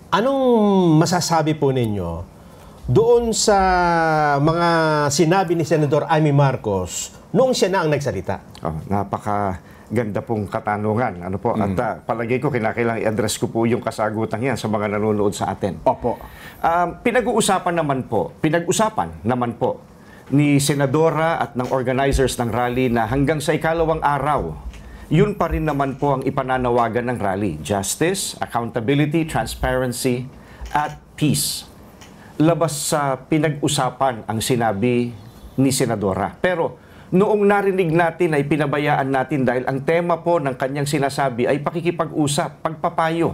Anong masasabi po ninyo doon sa mga sinabi ni Senador Amy Marcos noong siya na ang nagsalita? Napakaganda pong katanungan. Ano po? At palagay ko, kinakailangan i-address ko po yung kasagutan yan sa mga nanonood sa atin. Opo. Pinag-usapan naman po ni Senadora at ng organizers ng rally na hanggang sa ikalawang araw, yun pa rin naman po ang ipananawagan ng rally. Justice, accountability, transparency, at peace. Labas sa pinag-usapan ang sinabi ni Senadora. Pero noong narinig natin ay pinabayaan natin dahil ang tema po ng kanyang sinasabi ay pakikipag-usap, pagpapayo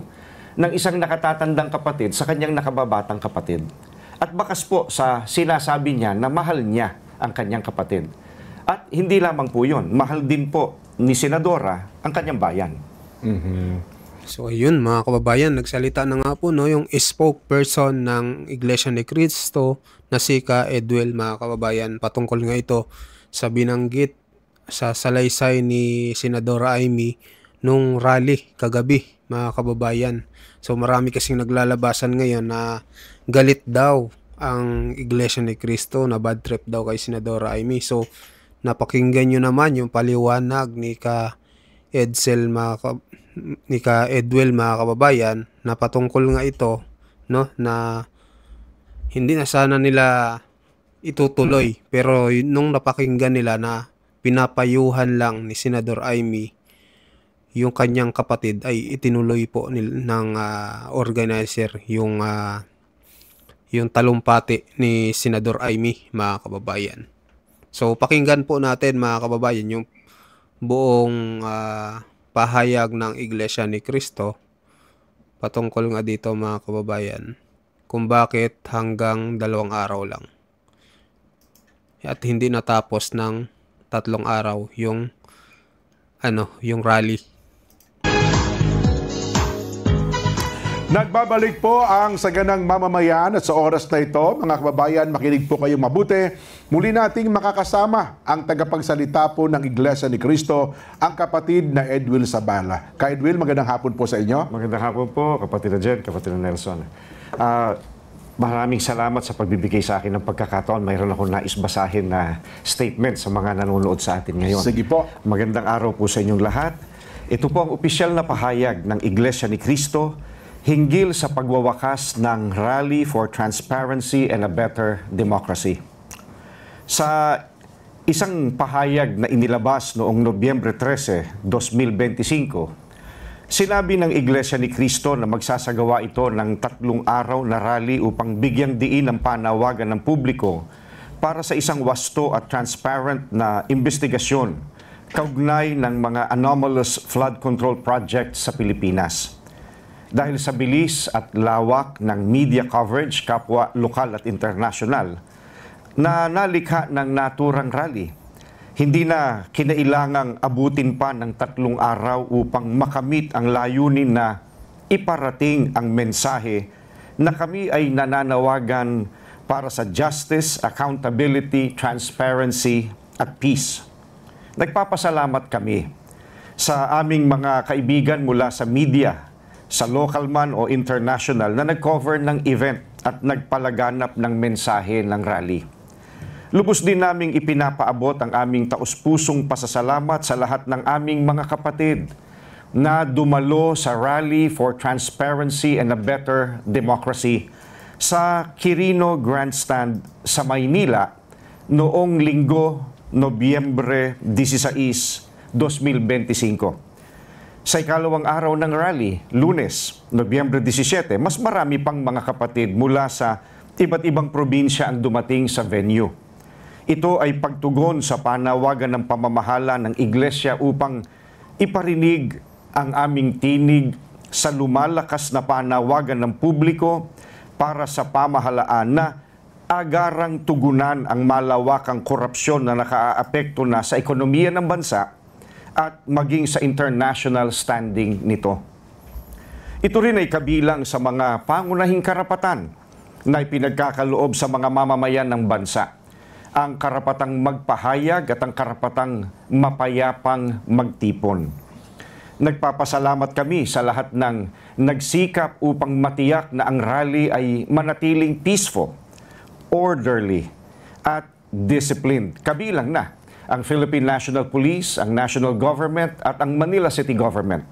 ng isang nakatatandang kapatid sa kanyang nakababatang kapatid. At bakas po sa sinasabi niya na mahal niya ang kanyang kapatid. At hindi lamang po yun, mahal din po ni Senadora ang kanyang bayan. So ayun mga kababayan, nagsalita na nga po yung spokesperson ng Iglesia ni Cristo na si Ka Edwel, mga kababayan, patungkol nga ito sa binanggit sa salaysay ni Senadora Amy nung rally kagabi, mga kababayan. So marami kasing naglalabasan ngayon na galit daw ang Iglesia ni Cristo, na bad trip daw kay Senadora Amy. So napakinggan nyo naman yung paliwanag ni Ka Edwel, mga kababayan, na patungkol nga ito, no, na hindi na sana nila itutuloy, pero nung napakinggan nila na pinapayuhan lang ni Senador Amy yung kanyang kapatid, ay itinuloy po ng organizer yung talumpati ni Senador Amy, mga kababayan. So pakinggan po natin, mga kababayan, yung buong pahayag ng Iglesia ni Cristo patungkol nga dito, mga kababayan, kung bakit hanggang 2 araw lang at hindi natapos ng 3 araw yung rally. Nagbabalik po ang Saganang Mamamayan at sa oras na ito, mga kababayan, makinig po kayong mabuti. Muli nating makakasama ang tagapagsalita po ng Iglesia ni Cristo, ang kapatid na Edwel Zabala. Ka Edwel, magandang hapon po sa inyo. Magandang hapon po, kapatid na Jen, kapatid na Nelson. Maraming salamat sa pagbibigay sa akin ng pagkakataon. Mayroon akong nais basahin na statement sa mga nanonood sa atin ngayon. Sige po. Magandang araw po sa inyong lahat. Ito po ang opisyal na pahayag ng Iglesia ni Cristo hinggil sa pagwawakas ng Rally for Transparency and a Better Democracy. Sa isang pahayag na inilabas noong Nobyembre 13, 2025, sinabi ng Iglesia ni Cristo na magsasagawa ito ng 3 araw na rally upang bigyang diin ang panawagan ng publiko para sa isang wasto at transparent na investigasyon kaugnay ng mga anomalous flood control projects sa Pilipinas. Dahil sa bilis at lawak ng media coverage, kapwa lokal at international, na nalikha ng naturang rally, hindi na kinailangang abutin pa ng 3 araw upang makamit ang layunin na iparating ang mensahe na kami ay nananawagan para sa justice, accountability, transparency at peace. Nagpapasalamat kami sa aming mga kaibigan mula sa media, sa local man o international, na nag-cover ng event at nagpalaganap ng mensahe ng rally. Lubos din naming ipinapaabot ang aming taus-pusong pasasalamat sa lahat ng aming mga kapatid na dumalo sa Rally for Transparency and a Better Democracy sa Quirino Grandstand sa Maynila noong Linggo, Nobyembre 16, 2025. Sa ikalawang araw ng rally, Lunes, Nobyembre 17, mas marami pang mga kapatid mula sa iba't ibang probinsya ang dumating sa venue. Ito ay pagtugon sa panawagan ng pamamahala ng Iglesia upang iparinig ang aming tinig sa lumalakas na panawagan ng publiko para sa pamahalaan na agarang tugunan ang malawakang korupsyon na nakaaapekto na sa ekonomiya ng bansa at maging sa international standing nito. Ito rin ay kabilang sa mga pangunahing karapatan na ipinagkakaloob sa mga mamamayan ng bansa, ang karapatang magpahayag at ang karapatang mapayapang magtipon. Nagpapasalamat kami sa lahat ng nagsikap upang matiyak na ang rally ay manatiling peaceful, orderly, at disciplined. Kabilang na ang Philippine National Police, ang National Government at ang Manila City Government.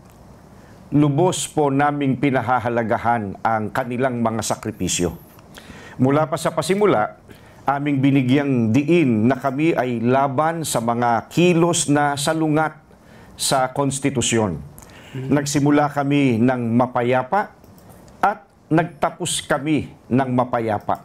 Lubos po naming pinahahalagahan ang kanilang mga sakripisyo. Mula pa sa pasimula, aming binigyang diin na kami ay laban sa mga kilos na salungat sa konstitusyon. Nagsimula kami ng mapayapa at nagtapos kami ng mapayapa.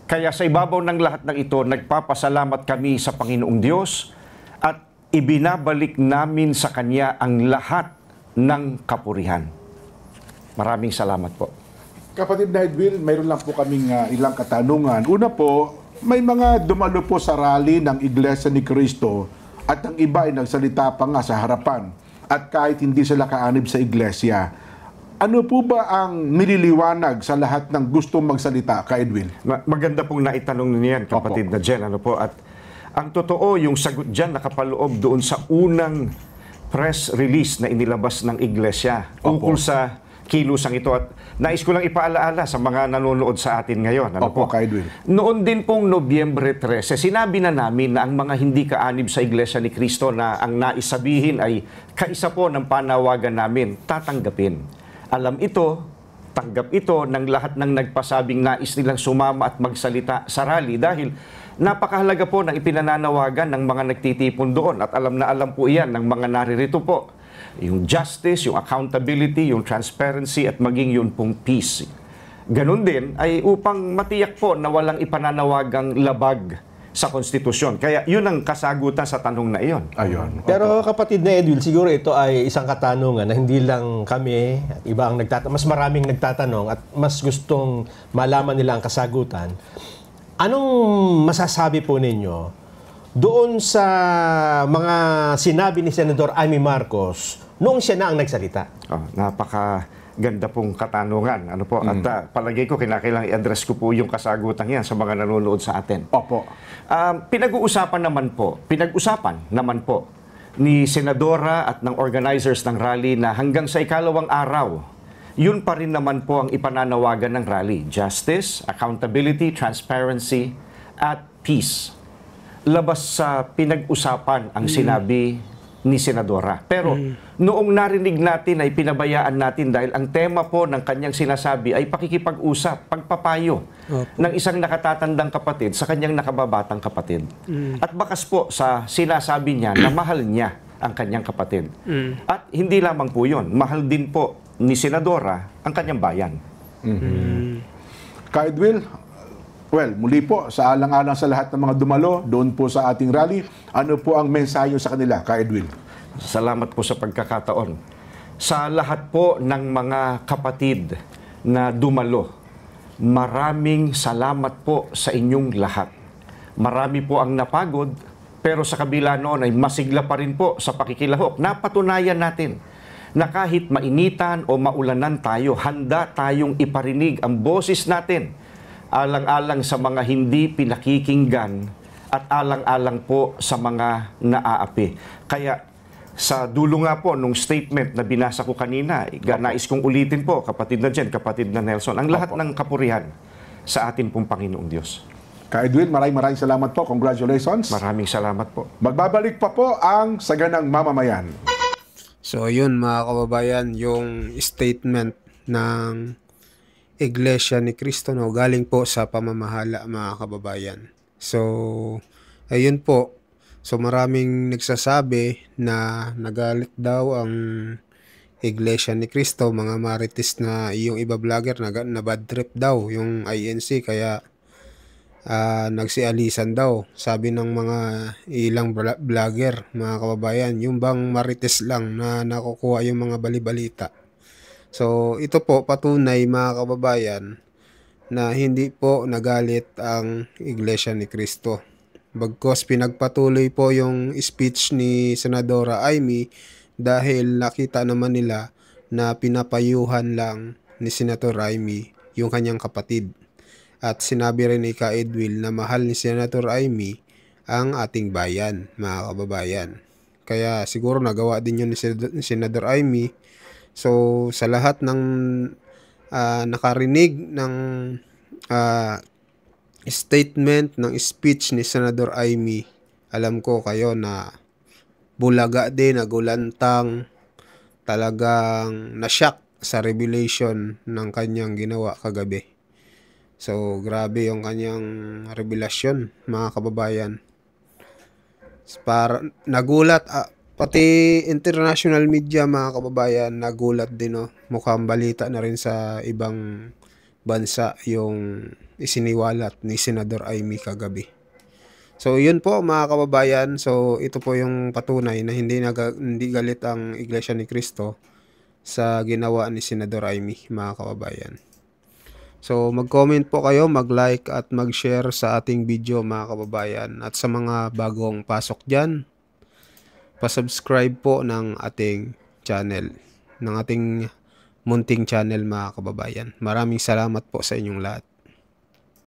Kaya sa ibabaw ng lahat ng ito, nagpapasalamat kami sa Panginoong Diyos at ibinabalik namin sa Kanya ang lahat ng kapurihan. Maraming salamat po. Kapatid na Edwin, mayroon lang po kaming ilang katanungan. Una po, may mga dumalo po sa rally ng Iglesia ni Cristo at ang iba ay nagsalita pa nga sa harapan. At kahit hindi sila kaanib sa iglesia, ano po ba ang nililiwanag sa lahat ng gustong magsalita, Ka Edwin? Maganda pong naitanong niyan, kapatid na Jen. Ano po? At ang totoo, yung sagot dyan nakapaloob doon sa unang press release na inilabas ng iglesia tungkol sa kilusang ito. At nais ko lang ipaalaala sa mga nanonood sa atin ngayon. Ano po? Ka Edwin. Noon din pong Nobyembre 13, sinabi na namin na ang mga hindi kaanib sa Iglesia ni Cristo na ang naisabihin ay kaisa po ng panawagan namin, tatanggapin. Alam ito, tanggap ito ng lahat ng nagpasabing nais nilang sumama at magsalita sa rally dahil napakahalaga po ng ipinananawagan ng mga nagtitipon doon at alam na alam po iyan ng mga naririto po. Yung justice, yung accountability, yung transparency at maging yun pong peace. Ganun din ay upang matiyak po na walang ipananawagang labag sa konstitusyon. Kaya yun ang kasagutan sa tanong na iyon. Ayun. Pero kapatid na Edwin, siguro ito ay isang katanungan na hindi lang kami at iba ang mas maraming nagtatanong at mas gustong malaman nila ang kasagutan. Anong masasabi po ninyo doon sa mga sinabi ni Senador Amy Marcos noong siya na ang nagsalita? Napakaganda pong katanungan. Ano po? At palagay ko, kinakailangan i-address ko po yung kasagutan yan sa mga nanonood sa atin. Opo. Pinag-uusapan naman po ni Senadora at ng organizers ng rally na hanggang sa ikalawang araw, yun pa rin naman po ang ipananawagan ng rally. Justice, accountability, transparency, at peace. Labas sa pinag-usapan ang sinabi ni Senadora. Pero noong narinig natin ay pinabayaan natin dahil ang tema po ng kanyang sinasabi ay pakikipag-usap, pagpapayo ng isang nakatatandang kapatid sa kanyang nakababatang kapatid. At bakas po sa sinasabi niya na mahal niya ang kanyang kapatid. At hindi lamang po yun, mahal din po ni Senadora ang kanyang bayan. Ka Edwin, well, muli po, sa alang-alang sa lahat ng mga dumalo, doon po sa ating rally, ano po ang mensahe sa kanila, Ka Edwin? Salamat po sa pagkakataon. Sa lahat po ng mga kapatid na dumalo, maraming salamat po sa inyong lahat. Marami po ang napagod, pero sa kabila noon ay masigla pa rin po sa pakikilahok. Napatunayan natin na kahit mainitan o maulanan tayo, handa tayong iparinig ang boses natin alang-alang sa mga hindi pinakikinggan at alang-alang po sa mga naaapi. Kaya sa dulo nga po nung statement na binasa ko kanina, nais kong ulitin po, kapatid na Jen, kapatid na Nelson, ang lahat ng kapurihan sa atin pong Panginoong Diyos. Ka Edwin, maraming salamat po. Congratulations. Maraming salamat po. Magbabalik pa po ang Saganang Mamamayan. So yun mga kababayan, yung statement ng Iglesia ni Cristo no, galing po sa pamamahala mga kababayan. So ayun po. So maraming nagsasabi na nagalit daw ang Iglesia ni Cristo, mga marites na yung iba vlogger na bad trip daw yung INC kaya nagsialisan daw. Sabi ng mga ilang vlogger, mga kababayan, yung bang marites lang na nakukuha yung mga balibalita. So ito po patunay mga kababayan na hindi po nagalit ang Iglesia ni Cristo. Bagkos pinagpatuloy po yung speech ni Senadora Amy dahil nakita naman nila na pinapayuhan lang ni Senator Amy yung kanyang kapatid. At sinabi rin ni Ka Edwin na mahal ni Senator Amy ang ating bayan, mga kababayan. Kaya siguro nagawa din yun ni Senador Amy. So sa lahat ng nakarinig ng statement ng speech ni Senador Amy, alam ko kayo na bulaga din, nagulantang, talagang na-shock sa revelation ng kanyang ginawa kagabi. So grabe yung kanyang revelasyon, mga kababayan. Para nagulat, pati international media, mga kababayan, nagulat din, no. Mukhang balita na rin sa ibang bansa yung isiniwalat ni Senador Amy kagabi. So yun po, mga kababayan. So ito po yung patunay na hindi galit ang Iglesia ni Cristo sa ginawa ni Senador Amy, mga kababayan. So mag-comment po kayo, mag-like at mag-share sa ating video, mga kababayan. At sa mga bagong pasok dyan, pa-subscribe po ng ating channel, ng ating munting channel, mga kababayan. Maraming salamat po sa inyong lahat.